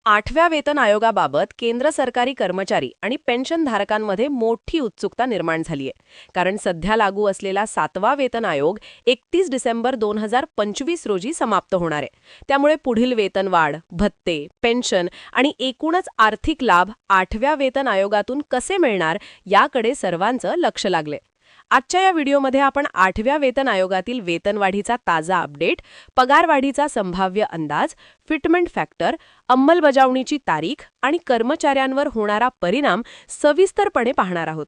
8व्या वेतन आयोगाबाबत केंद्र सरकारी कर्मचारी आणि पेन्शनधारकांमध्ये मोठी उत्सुकता निर्माण झालीय. कारण सध्या लागू असलेला 7वा वेतन आयोग 31 डिसेंबर 2025 रोजी समाप्त होणार आहे. त्यामुळे पुढील वेतनवाढ, भत्ते, पेन्शन आणि एकूणच आर्थिक लाभ 8व्या वेतन आयोगातून कसे मिळणार याकडे सर्वांचं लक्ष लागले. आजच्या या व्हिडिओमध्ये आपण 8व्या वेतन आयोगातील वेतनवाढीचा ताजा अपडेट, पगारवाढीचा संभाव्य अंदाज, फिटमेंट फॅक्टर, अंमलबजावणीची तारीख आणि कर्मचाऱ्यांवर होणारा परिणाम सविस्तरपणे पाहणार आहोत.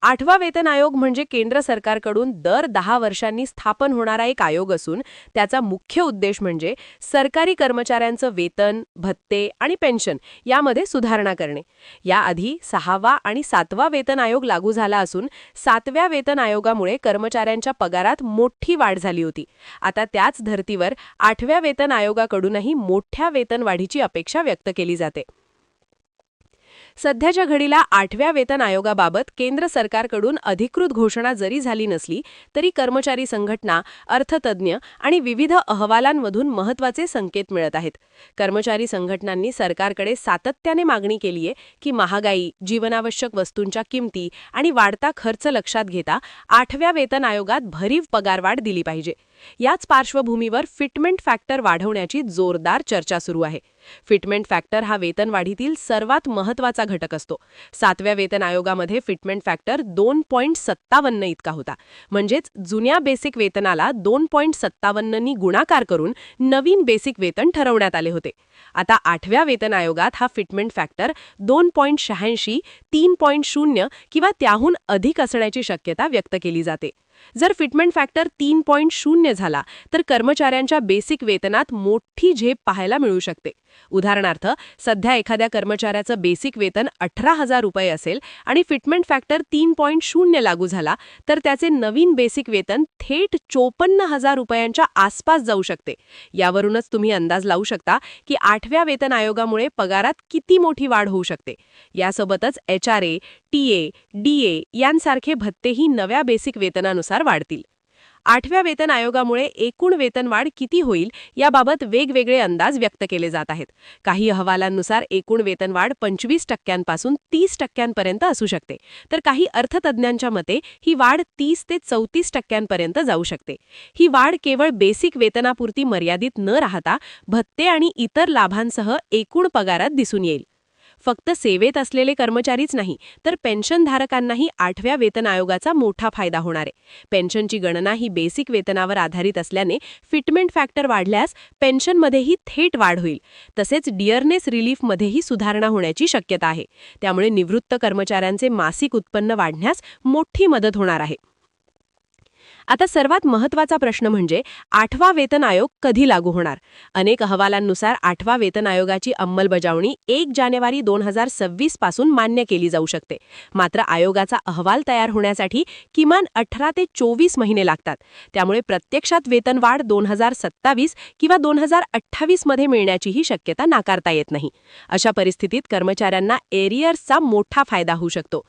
8वा वेतन आयोग म्हणजे केंद्र सरकारकडून दर 10 वर्षांनी स्थापन होणारा एक आयोग असून त्याचा मुख्य उद्देश म्हणजे सरकारी कर्मचाऱ्यांचं वेतन, भत्ते आणि पेन्शन यामध्ये सुधारणा करणे. याआधी 6वा आणि 7वा वेतन आयोग लागू झाला असून 7व्या वेतन आयोगामुळे कर्मचाऱ्यांच्या पगारात मोठी वाढ झाली होती. आता त्याच धर्तीवर 8व्या वेतन आयोगाकडूनही मोठ्या वेतनवाढीची अपेक्षा व्यक्त केली जाते. सध्याच्या घडीला 8व्या वेतन आयोगाबाबत केंद्र सरकारकडून अधिकृत घोषणा जरी झाली नसली तरी कर्मचारी संघटना, अर्थतज्ञ आणि विविध अहवालांमधून महत्त्वाचे संकेत मिळत आहेत. कर्मचारी संघटनांनी सरकारकडे सातत्याने मागणी केली आहे की महागाई, जीवनावश्यक वस्तूंच्या किमती आणि वाढता खर्च लक्षात घेता 8व्या वेतन आयोगात भरीव पगारवाढ दिली पाहिजे. याच पार्श्वभूमीवर फिटमेंट फॅक्टर वाढवण्याची जोरदार चर्चा सुरू आहे. फिटमेंट फॅक्टर हा वेतनवाढीतील सर्वात महत्त्वाचा घटक असतो. 7व्या वेतन आयोगामध्ये फिटमेंट फॅक्टर 2.57 इतका होता. म्हणजेच जुन्या बेसिक वेतनाला 2.57 नी गुणाकार करून नवीन बेसिक वेतन ठरवण्यात आले होते. आता 8व्या वेतन आयोगात हा फिटमेंट फॅक्टर 2.86, 3.0 किंवा त्याहून अधिक असण्याची शक्यता व्यक्त केली जाते. जर फिटमेंट फॅक्टर 3.0 झाला तर कर्मचाऱ्यांच्या बेसिक वेतनात मोठी झेप पाहायला मिळू शकते. उदाहरणार्थ, सध्या एखाद्या कर्मचाऱ्याचं बेसिक वेतन 18,000 रुपये असेल आणि फिटमेंट फॅक्टर 3.0 लागू झाला तर त्याचे नवीन बेसिक वेतन थेट 54,000 रुपयांच्या आसपास जाऊ शकते. यावरूनच तुम्ही अंदाज लावू शकता की 8व्या वेतन आयोगामुळे पगारात किती मोठी वाढ होऊ शकते. यासोबतच HRA, TA, DA यांसारखे भत्तेही नव्या बेसिक वेतनानुसार वाढतील. 8व्या वेतन आयोगामुळे एकूण वेतनवाढ किती होईल याबाबत वेगवेगळे अंदाज व्यक्त केले जात आहेत. काही अहवालांनुसार एकूण वेतनवाढ 25% 30% असू शकते, तर काही अर्थतज्ञांच्या मते ही वाढ 30 ते 34% जाऊ शकते. ही वाढ केवळ बेसिक वेतनापुरती मर्यादित न राहता भत्ते आणि इतर लाभांसह एकूण पगारात दिसून येईल. फक्त सेवेत असलेले कर्मचारीच नाही तर पेन्शनधारकांनाही 8व्या वेतन आयोगाचा मोठा फायदा होणार आहे. पेन्शनची गणना ही बेसिक वेतनावर आधारित असल्याने फिटमेंट फॅक्टर वाढल्यास पेन्शनमध्येही थेट वाढ होईल. तसेच डिअरनेस रिलीफमध्येही सुधारणा होण्याची शक्यता आहे. त्यामुळे निवृत्त कर्मचाऱ्यांचे मासिक उत्पन्न वाढण्यास मोठी मदत होणार आहे. आता सर्वात महत्त्वाचा प्रश्न म्हणजे 8वा वेतन आयोग कधी लागू होणार. अनेक अहवालांनुसार 8वा वेतन आयोगाची अंमलबजावणी 1 जानेवारी 2026 पासून मान्य केली जाऊ शकते. मात्र आयोगाचा अहवाल तयार होण्यासाठी किमान 18 ते 24 महिने लागतात. त्यामुळे प्रत्यक्षात वेतनवाढ 2027 किंवा 2028 मध्ये मिळण्याचीही शक्यता नाकारता येत नाही. अशा परिस्थितीत कर्मचाऱ्यांना एरियर्सचा मोठा फायदा होऊ शकतो.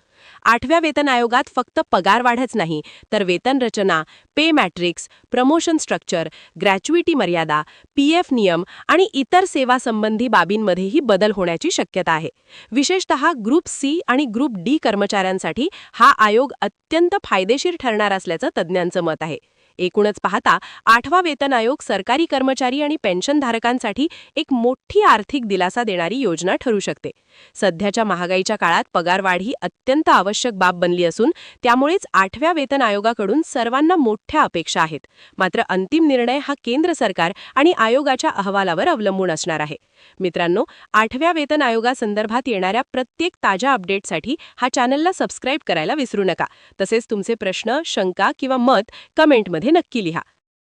8व्या वेतन आयोगात फक्त पगारवाढच नाही तर वेतन रचना, पे मॅट्रिक्स, प्रमोशन स्ट्रक्चर, ग्रॅच्युइटी मर्यादा, PF नियम आणि इतर सेवा संबंधी बाबींमध्येही बदल होण्याची शक्यता आहे. विशेषतः ग्रुप C आणि ग्रुप D कर्मचाऱ्यांसाठी हा आयोग अत्यंत फायदेशीर ठरणार असल्याचं तज्ज्ञांचं मत आहे. एकूणच पाहता 8वा वेतन आयोग सरकारी कर्मचारी आणि पेन्शनधारकांसाठी एक मोठी आर्थिक दिलासा देणारी योजना ठरू शकते. सध्याच्या महागाईच्या काळात पगारवाढ ही अत्यंत आवश्यक बाब बनली असून त्यामुळेच 8व्या वेतन आयोगाकडून सर्वांना मोठ्या अपेक्षा आहेत. मात्र अंतिम निर्णय हा केंद्र सरकार आणि आयोगाच्या अहवालावर अवलंबून असणार आहे. मित्रांनो, 8व्या वेतन आयोगासंदर्भात येणाऱ्या प्रत्येक ताज्या अपडेटसाठी हा चॅनलला सबस्क्राईब करायला विसरू नका. तसेच तुमचे प्रश्न, शंका किंवा मत कमेंटमध्ये नक्की लिहा.